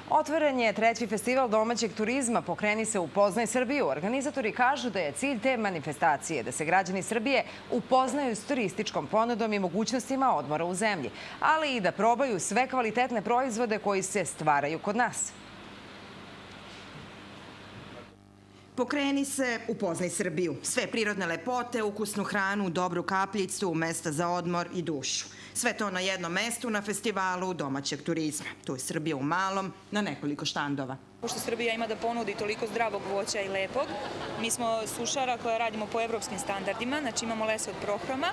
Otvoren je treći festival domaćeg turizma Pokreni se, upoznaj Srbiju. Organizatori kažu da je cilj te manifestacije da se građani Srbije upoznaju s turističkom ponudom i mogućnostima odmora u zemlji, ali i da probaju sve kvalitetne proizvode koji se stvaraju kod nas. Pokreni se, upoznaj Srbiju. Sve prirodne lepote, ukusnu hranu, dobru kapljicu, mesta za odmor i dušu. Sve to na jednom mestu na festivalu domaćeg turizma. Tu je Srbija u malom, na nekoliko štandova. Pošto Srbija ima da ponudi toliko zdravog voća i lepog, mi smo sušara koja radimo po evropskim standardima, znači imamo lese od prohroma,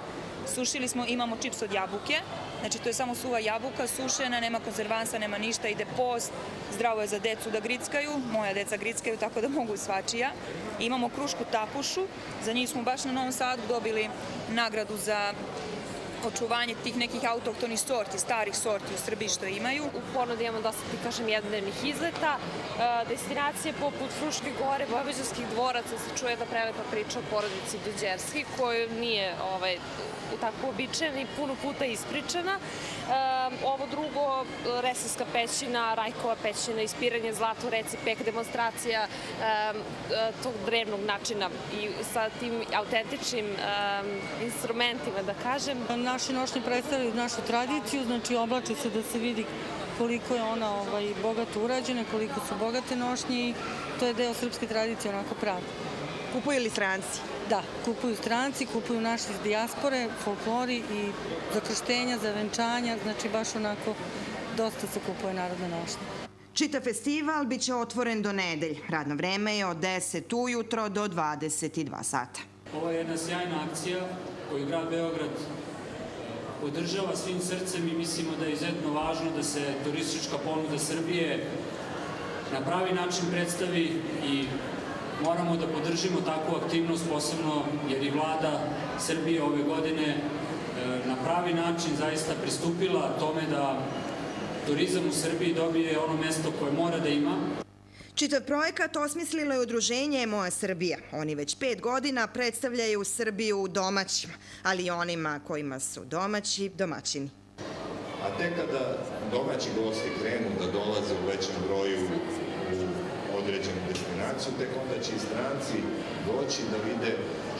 sušili smo, imamo čips od jabuke, znači to je samo suva jabuka, sušena, nema konzervansa, nema ništa, ide post, zdravo je za decu da grickaju, moja deca grickaju, tako da mogu svačija. Imamo krušku tapušu, za njih smo baš na Novom Sadu dobili nagradu za očuvanje tih nekih autohtonih sorti, starih sorti u Srbiji što imaju. U ponudi imamo dosta, jednodnevnih izleta, destinacije poput Fruške gore, Vojvođanskih dvoraca, se čuje da prelepa priča o porodici Đurđevski, koju nije tako uobičajena i puno puta ispričana. Ovo drugo, Resavska pećina, Rajkova pećina, ispiranje zlata u reci Pek, demonstracija tog drevnog načina i sa tim autentičnim instrumentima, da kažem. Naši nošnje predstavljaju našu tradiciju, znači oblači se da se vidi koliko je ona bogato urađena, koliko su bogate nošnje i to je deo srpske tradicije, onako pravi. Kupuju li stranci? Da, kupuju stranci, kupuju naši iz dijaspore, folklori i za krštenja, za venčanja, znači baš onako dosta se kupuje narodne nošnje. Čitav festival biće otvoren do nedelje. Radno vreme je od 10 ujutro do 22 sata. Ovo je jedna sjajna akcija koju grad Beograd podržava svim srcem i mislimo da je izuzetno važno da se turistička ponuda Srbije na pravi način predstavi i moramo da podržimo takvu aktivnost, posebno jer i vlada Srbije ove godine na pravi način zaista pristupila tome da turizam u Srbiji dobije ono mesto koje mora da ima. Čitav projekat osmislilo je udruženje Moja Srbija. Oni već 5 godina predstavljaju Srbiju domaćima, ali i onima kojima su domaći domaćini. A tek kada domaći gosti krenu da dolaze u većem broju u određenu destinaciju, tek onda će i stranci doći da vide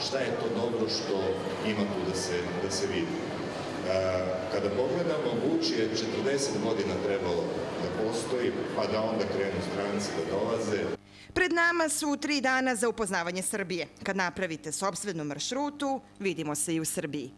šta je to dobro što ima tu da se vidi. Kada pogledamo, Vuči je 40 godina trebalo da postoji, pa da onda krenu stranci da dolaze. Pred nama su 3 dana za upoznavanje Srbije. Kad napravite sopstvenu maršrutu, vidimo se i u Srbiji.